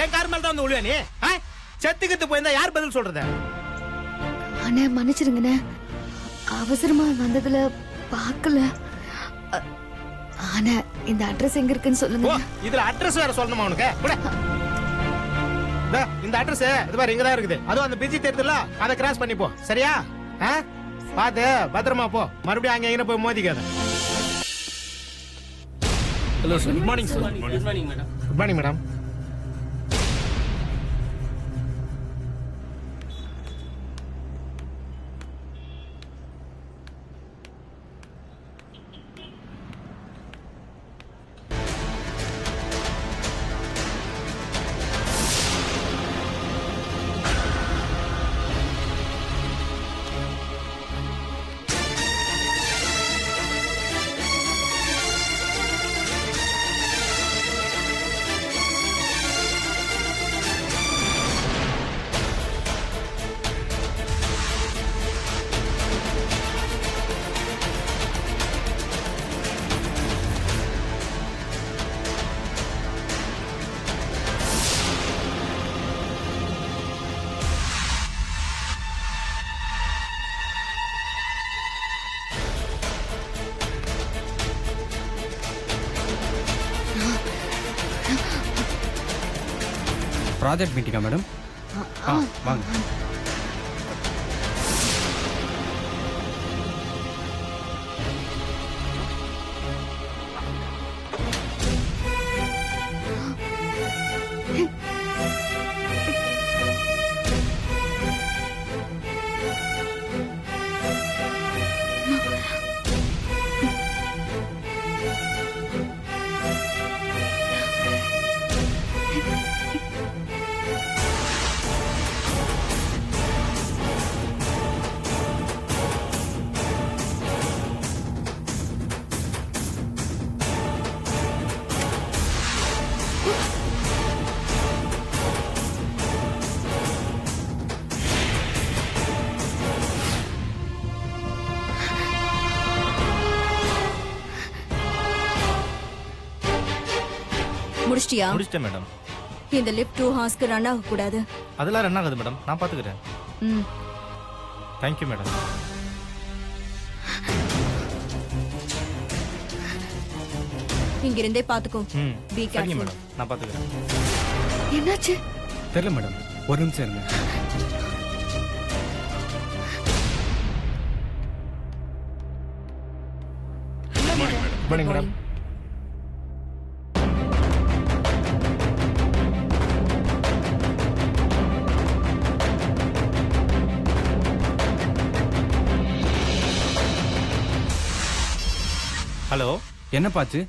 ஏன் கார் மேல தான் வந்து உழுவ நீ? செத்துக்கிட்டு போயிருந்தா யார் பதில் சொல்றது? அண்ணே மன்னிச்சிருங்கண்ணே, அவசரமா வந்ததுல பாக்கல. ஆனா இந்த அட்ரஸ் எங்க இருக்குன்னு சொல்லுங்க. இதுல அட்ரஸ் வேற சொல்லணுமா உனக்கு? இந்த அட்ரஸ் இது பாரு இங்கதான் இருக்குது. அதுவும் அந்த பிஜி தெரியுதுல, அதை கிராஸ் பண்ணி போ. சரியா? பாத்து பத்திரமா போ. மறுபடியும் அங்க எங்க போய் மோதிக்காத. Hello sir. Good morning sir. Good morning madam. Good morning madam. Project மீட்டிங்கா மேடம்? வாங்க. முடிச்சிட்டியா? முடிச்சிட்டேன் மேடம். இந்த லிஃப்ட் 2 ஹார்ஸ்க்கு ரன் ஆக கூடாது. அதெல்லாம் ரன் ஆகுது மேடம், நான் பாத்துக்கிறேன். Thank you madam. இங்க இருந்தே பாத்துக்கோ. பி கேர்ஃபுல் மேடம், நான் பாத்துக்கிறேன். என்னாச்சு? தெரியல மேடம், ஒரு நிமிஷம் இருங்க. Good morning madam. ஹலோ, என்ன பாச்சு?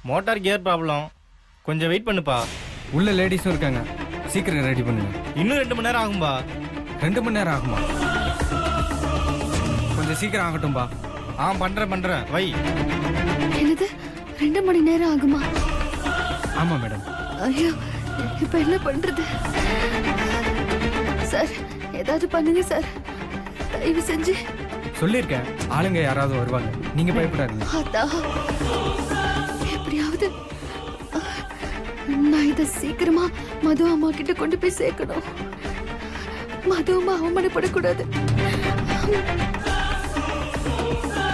மோட்டார் கியர் ப்ராப்ளம், கொஞ்சம் வெயிட் பண்ணுப்பா. உள்ள லேடிஸும் இருக்காங்க, சீக்கிரம் ரெடி பண்ணுங்க. இன்னும் 2 மணி நேரம் ஆகும்பா. 2 மணி நேரம் ஆகுமா? கொஞ்சம் சீக்கிரம் ஆகட்டும்பா. பண்றேன் வை. என்னது 2 மணி நேரம் ஆகுமா? ஆமா மேடம். ஐயோ, இப்ப என்ன பண்றது? சார் ஏதாவது பண்ணுங்க சார், தயவு செஞ்சு. சொல்லியிருக்கேன் ஆளுங்க யாராவது வருவாங்க நீங்க பயப்படாதீங்க. அதான் எப்படியாவது நான் இதை சீக்கிரமா மது அம்மா கிட்ட கொண்டு போய் சேர்க்கணும். மது அம்மா அவமானப்படக்கூடாது.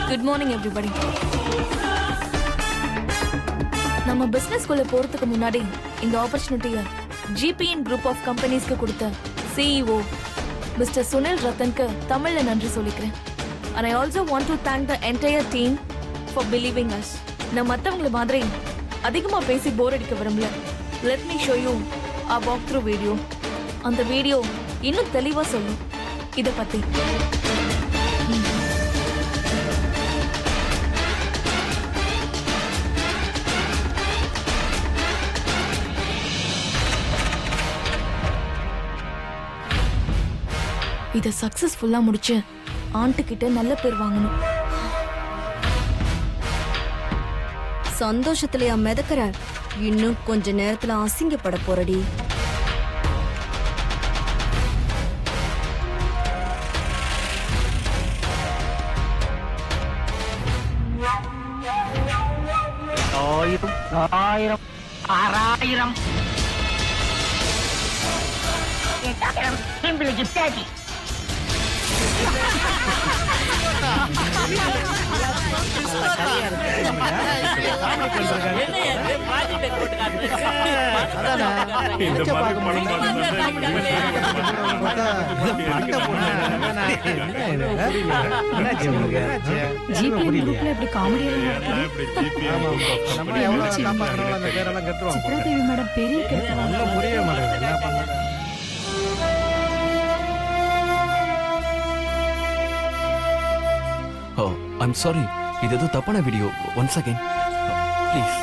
Good morning everybody. நம்ம பிசினஸ்குள்ள போறதுக்கு முன்னாடி இந்த ஆப்பர்ச்சுனிட்டியை ஜிபிஎன் குரூப் ஆஃப் கம்பெனிஸ்க்கு கொடுத்த சிஇஓ மிஸ்டர் சுனில் ரத்தனுக்கு தமிழ்ல நன்றி சொல்லிக்கிறேன். And I also want to thank the entire team for believing us. நான் மற்றவங்கள மாதிரி அதிகமா பேசி போர் அடிக்க விரும்பல. Let me show you a walk through video. அந்த வீடியோ இன்னும் தெளிவா சொல்லும் இத பத்தி. இத சக்சஸ்ஃபுல்லா முடிச்சு ஆண்ட்டு கிட்ட நல்ல பேர் வாங்கணும். சந்தோஷத்திலயா மிதக்கிற? இன்னும் கொஞ்ச நேரத்துல அசிங்கப்பட போறடி. ஆயிரம் ஆயிரம் ஆறாயிரம் 8000 சிம்பிளுக்கு தேடி I'm sorry. இது ஏதோ தப்பான வீடியோ. Once again. Please.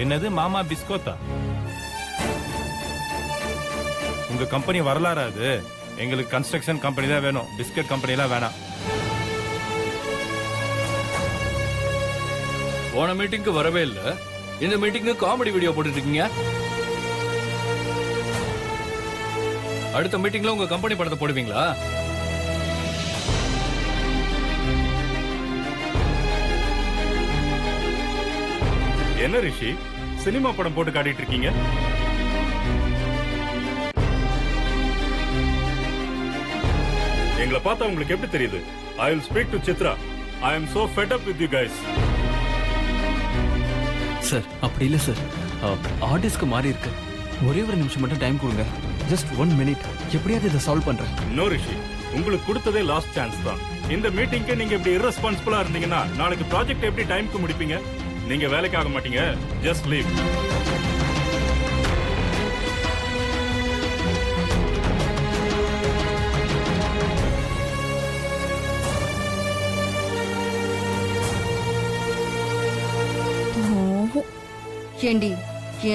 என்னது மாமா பிஸ்கோத்தா? உங்க கம்பெனி வரலாறு அது. எங்களுக்கு கன்ஸ்ட்ரக்ஷன் கம்பெனி தான் வேணும், பிஸ்கட் கம்பெனி எல்லாம் வேணாம். போன மீட்டிங்க்கு வரவே இல்ல, இந்த மீட்டிங்க்கு காமெடி வீடியோ போட்டுட்டு இருக்கீங்க. அடுத்த மீட்டிங்ல உங்க கம்பெனி படத்தை போடுவீங்களா? என்ன ரிஷி, சினிமா படம் போட்டு காட்டிட்டு இருக்கீங்க? எங்களை பார்த்தா உங்களுக்கு எப்படி தெரியுது? I will speak to Chitra. I am so fed up with you guys. Sir அப்படி இல்லை சார், ஆர்டிஸ்ட்க்கு மாறி இருக்கு. ஒரே ஒரு நிமிஷம் மட்டும் டைம் கொடுங்க. Just 1 minute. எப்படியாவது இதை சால்வ் பண்றேன். நோ ரிஷி, உங்களுக்கு கொடுத்ததே லாஸ்ட் சான்ஸ் தான். இந்த மீட்டிங்க்கு நீங்க இப்படி irresponsible-ஆ இருந்தீங்கன்னா நாளைக்கு ப்ராஜெக்ட் எப்படி டைம்க்கு முடிப்பீங்க? நீங்க வேலைக்கு ஆக மாட்டீங்க. Just leave. ஏண்டி,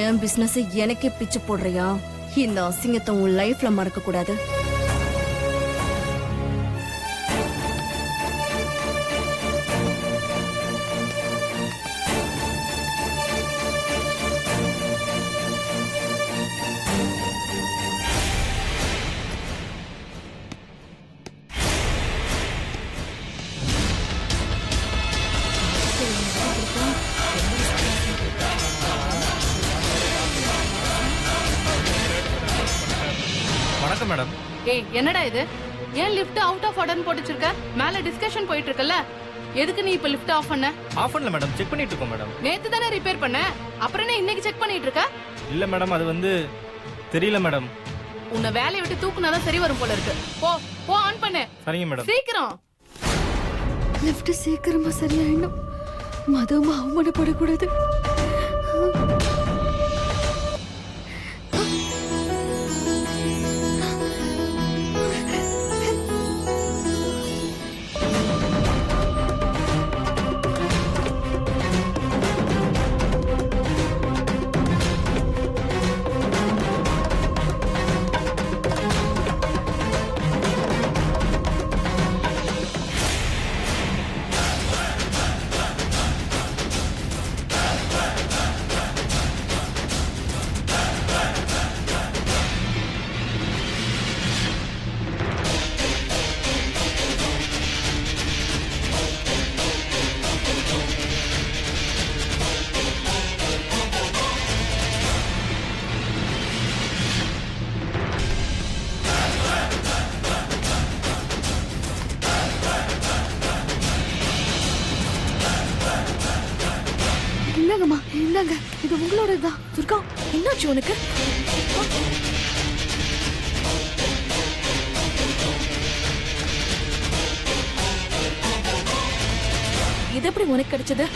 என் பிசினஸ் எனக்கே பிச்சு போடுறியா? இந்த அசிங்கத்தை உன் லைஃப்ல மறக்க கூடாது. வணக்கம் மேடம். ஏய் என்னடா இது? ஏன் லிஃப்ட் அவுட் ஆஃப் ஆர்டர்னு போட்டு வச்சிருக்க? மேல டிஸ்கஷன் போயிட்டு இருக்குல்ல, எதுக்கு நீ இப்ப லிஃப்ட் ஆஃப் பண்ண? ஆஃப் பண்ணல மேடம், செக் பண்ணிட்டு இருக்கோம் மேடம். நேத்து தானே ரிப்பேர் பண்ண, அப்புறம் என்ன இன்னைக்கு செக் பண்ணிட்டு இருக்க? இல்ல மேடம், அது வந்து தெரியல மேடம். உன்னை வேலையை விட்டு தூக்குனாதான் சரி வரும் போல இருக்கு. போ போ, ஆன் பண்ணு. சரிங்க மேடம். சீக்கிரம். லிஃப்ட் சீக்கிரமா சரியாயிடும். மது அம்மா அவமானப்படக்கூடாது. இல்லங்கம்மா இந்தாங்க இது உங்களோட தான். துர்கா என்னாச்சு உனக்கு? இது எப்படி உனக்கு கிடைச்சது?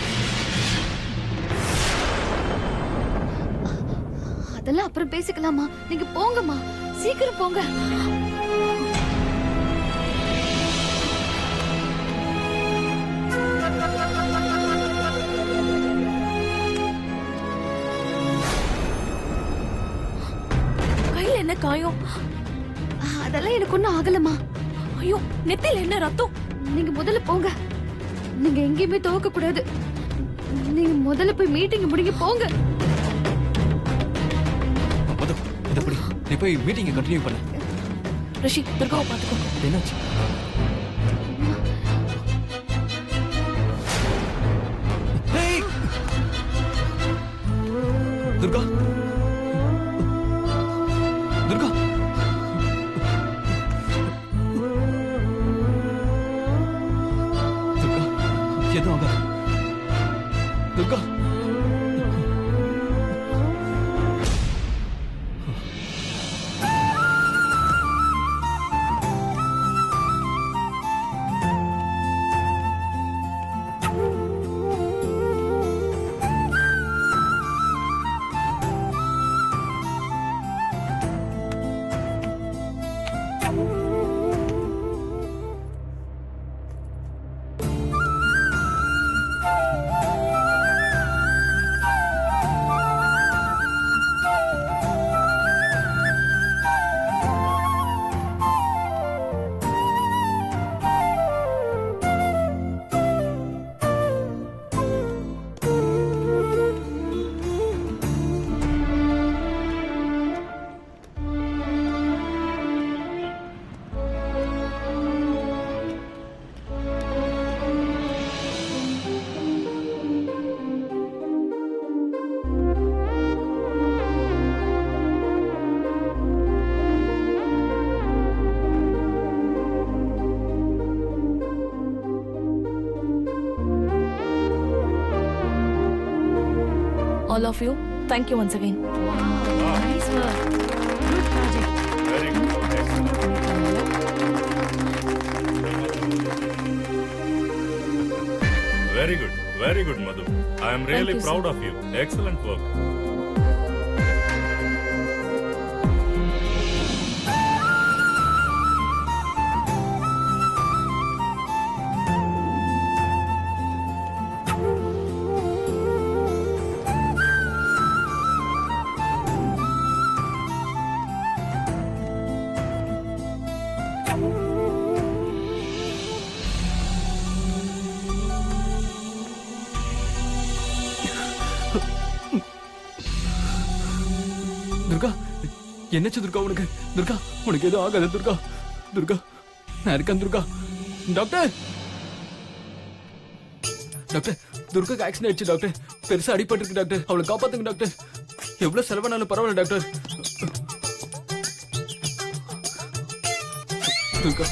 அதெல்லாம் அப்புறம் பேசிக்கலாமா, நீங்க போங்கம்மா, சீக்கிரம் போங்க. கையில என்ன காயம்? அதெல்லாம் எனக்கு ஒண்ணும் ஆகலம்மா. ஐயோ, நெத்தில என்ன ரத்தம்? நீங்க முதல்ல போங்க, நீங்க எங்கேயுமே துவக்க கூடாது. நீங்க முதல்ல போய் மீட்டிங் முடிங்க, போங்க. மது இதை படி, நீ போய் மீட்டிங்கை கண்டினியூ பண்ணு. ரிஷி, துர்காவை பாத்துக்கோ. என்னாச்சு? Hey! துர்கா துர்கா துர்கா எதுவும் ஆகாது. Durga All of you, thank you once again. Nice work. Good project. Very good. Excellent. Very good, Madhu. I am really you, proud sir. of you. Excellent work. Durga என்னாச்சு துர்கா உனக்கு? துர்கா உனக்கு எதுவும் ஆகாது துர்கா. துர்கா நான் இருக்கேன் துர்கா. டாக்டர் டாக்டர் துர்காக்கு ஆக்சிடென்ட் ஆயிடுச்சு டாக்டர். பெருசா அடிபட்டு இருக்கு டாக்டர். அவளை காப்பாத்துங்க டாக்டர். எவ்வளவு செலவானாலும் பரவாயில்ல டாக்டர். துர்கா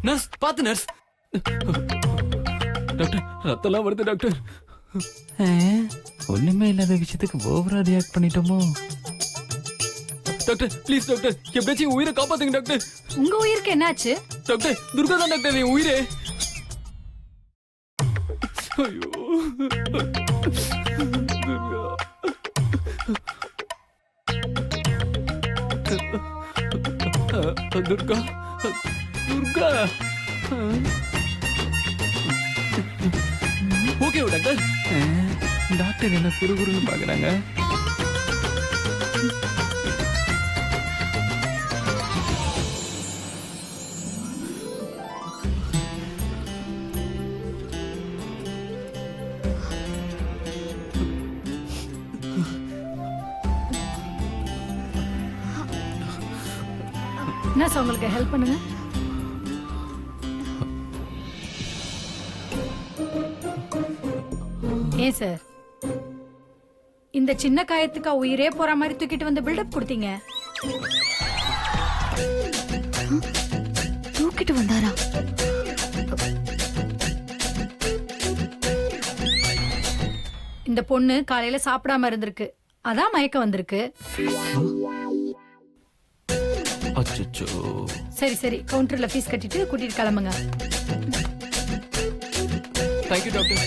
நர்ஸ் பாத்து நர்ஸ். டாக்டர் ரத்தம்லாம் வருது டாக்டர். ஒண்ணுமே இல்லாத விஷயத்துக்கு ஓவரா ரியாக்ட் பண்ணிட்டோமோ? டாக்டர் ப்ளீஸ் டாக்டர், எப்படியாச்சும் உயிரை காப்பாத்துங்க டாக்டர். உங்க உயிருக்கு என்னாச்சு? டாக்டர் துர்கா தான் டாக்டர் என் உயிரே. ஐயோ Durga. Durga okay doctor. Doctor என்ன குறுகுறுன்னு பாக்குறாங்க? என்ன சார் உங்களுக்கு ஹெல்ப் பண்ணுங்க. ஏன் சார் இந்த சின்ன காயத்துக்கு உயிரே போற மாதிரி தூக்கிட்டு வந்து பில்டப் கொடுத்தீங்க? தூக்கிட்டு வந்தாரா? இந்த பொண்ணு காலையில சாப்பிடாம இருந்திருக்கு, அதான் மயக்கம் வந்திருக்கு. அச்சச்சோ. சரி சரி, கவுண்டர்ல ஃபீஸ் கட்டிட்டு கூட்டிட்டு கிளம்புங்க. Thank you doctor.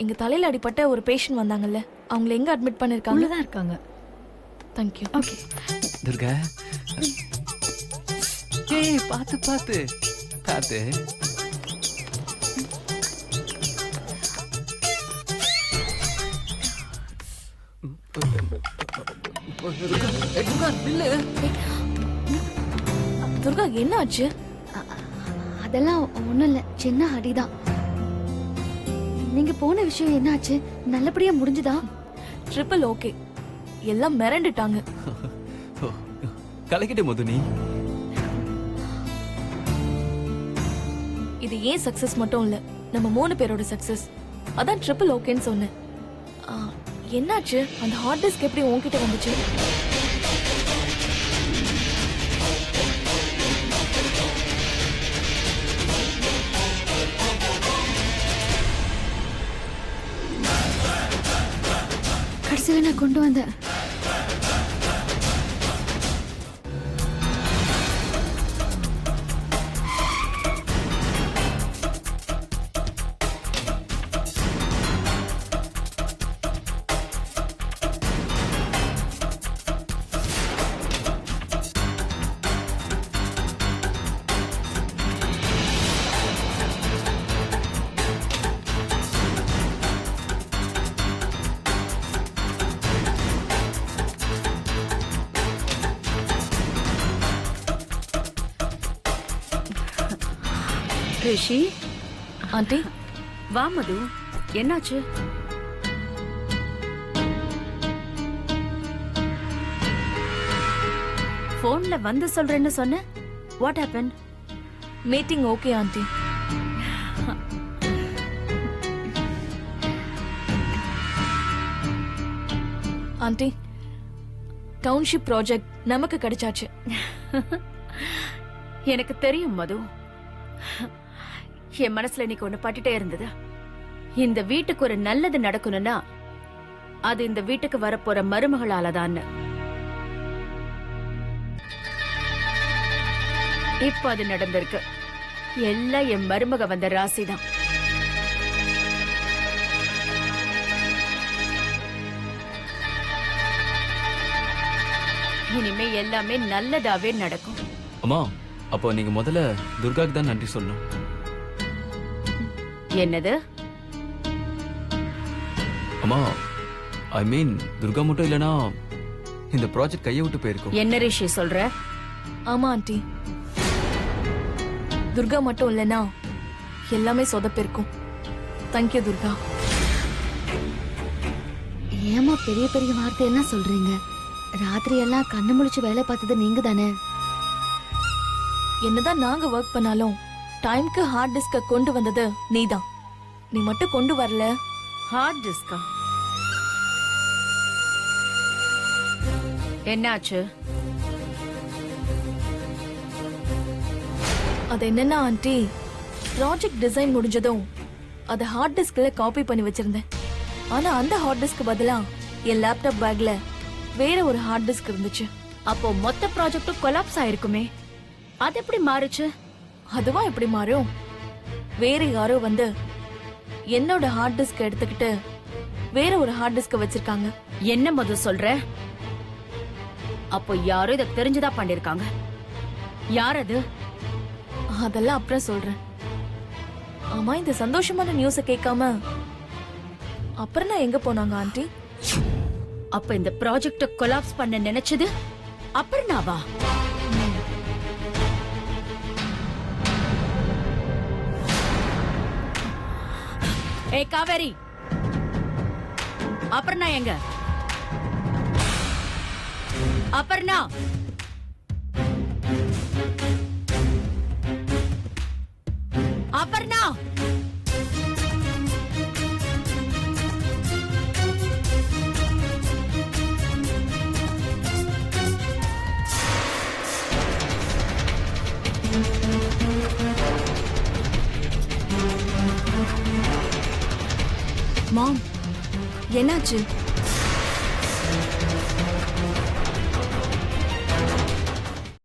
இங்க தலையில அடிபட்ட ஒரு பேஷண்ட் வந்தாங்கல்ல, அவங்கள எங்க அட்மிட் பண்ணிருக்காங்க? உள்ளதான் இருக்காங்க. தேங்க்யூ. ஓகே. துர்கா. ஏய் பாத்து பாத்து பாத்து. துர்கா என்ன ஆச்சு? அதெல்லாம் ஒண்ணும் இல்ல, சின்ன அடிதான். நீங்க போன விஷயம் என்னாச்சு? நல்லபடியா முடிஞ்சுதா? ட்ரிபிள் ஓகே, எல்லாம் மிரண்டுட்டாங்க. கலக்கிட்ட மது நீ. இது ஏன் சக்சஸ் மட்டும் இல்ல, நம்ம 3 பேரோட சக்சஸ். அதான் ட்ரிபிள் ஓகேன்னு சொன்னேன். என்னாச்சு? அந்த ஹார்ட் டிஸ்க் எப்படி உன்கிட்ட வந்துச்சு? கடைசியில நான் கொண்டு வந்தேன். ரிஷி, ஆண்டி வா மது, என்னாச்சு? போன்ல வந்து சொல்றேன்னு சொன்ன. What happen? Meeting okay aunty. Aunty, township project நமக்கு கிடைச்சாச்சு. எனக்கு தெரியும் மது. என் மனசுல இன்னைக்கு ஒண்ணு பட்டுட்டே இருந்தது. இந்த வீட்டுக்கு ஒரு நல்லது நடக்கணும்னா அது இந்த வீட்டுக்கு வரப்போற மருமகளாலதான். இப்ப அது நடந்திருக்கு. எல்லாம் என் மருமக வந்த ராசிதான். இனிமே எல்லாமே நல்லதாவே நடக்கும். அம்மா, அப்போ நீங்க முதல்ல துர்காக்கு தான் நன்றி சொல்லணும். என்னது? அம்மா, ஐ மீன் துர்கா மட்டும் இல்லனா இந்த ப்ராஜெக்ட் கையை விட்டு போயிருக்கும். என்ன ரிஷி சொல்ற? ஆமா ஆண்டி, துர்கா மட்டும் இல்லைன்னா எல்லாமே சொதப்பிருக்கும். தேங்க்யூ துர்கா. ஏமா பெரிய பெரிய வார்த்தையெல்லாம் சொல்றீங்க? ராத்திரி எல்லாம் கண்ணு முழிச்சு வேலை பார்த்தது நீங்க தானே? என்னதான் நாங்க ஒர்க் பண்ணாலும் டைம்க்கு ஹார்ட் டிஸ்க கொண்டு வந்தது நீதான். நீ மட்டும் கொண்டு வரல. ஹார்ட் டிஸ்கா? என்னாச்சு? அது என்னன்னா ஆண்டி, ப்ராஜெக்ட் டிசைன் முடிஞ்சதும் அதை ஹார்ட் டிஸ்க்ல காப்பி பண்ணி வச்சிருந்தேன். ஆனா அந்த ஹார்ட் டிஸ்க் பதிலா என் லேப்டாப் பேக்ல வேற ஒரு ஹார்ட் டிஸ்க் இருந்துச்சு. அப்போ மொத்த ப்ராஜெக்டும் கொலாப்ஸ் ஆயிருக்குமே, அது எப்படி மாறுச்சு? அதுவா எப்படி மாறும்? வேற யாரோ வந்து என்னோட ஹார்ட் டிஸ்க் எடுத்துக்கிட்டு வேற ஒரு ஹார்ட் டிஸ்க் வச்சிருக்காங்க. என்ன மது சொல்ற? அப்போ யாரோ இதை தெரிஞ்சுதான் பண்ணிருக்காங்க. யார் அது? அதெல்லாம் அப்புறம் சொல்றேன். ஆமா, இந்த சந்தோஷமான நியூஸ கேட்காம அப்புறம் நான் எங்க போனாங்க ஆண்டி? அப்ப இந்த ப்ராஜெக்ட கொலாப்ஸ் பண்ண நினைச்சது அபர்ணாவா? ஏய் காவேரி, அபர்ணா எங்க? அபர்ணா, அபர்ணா! என்னாச்சு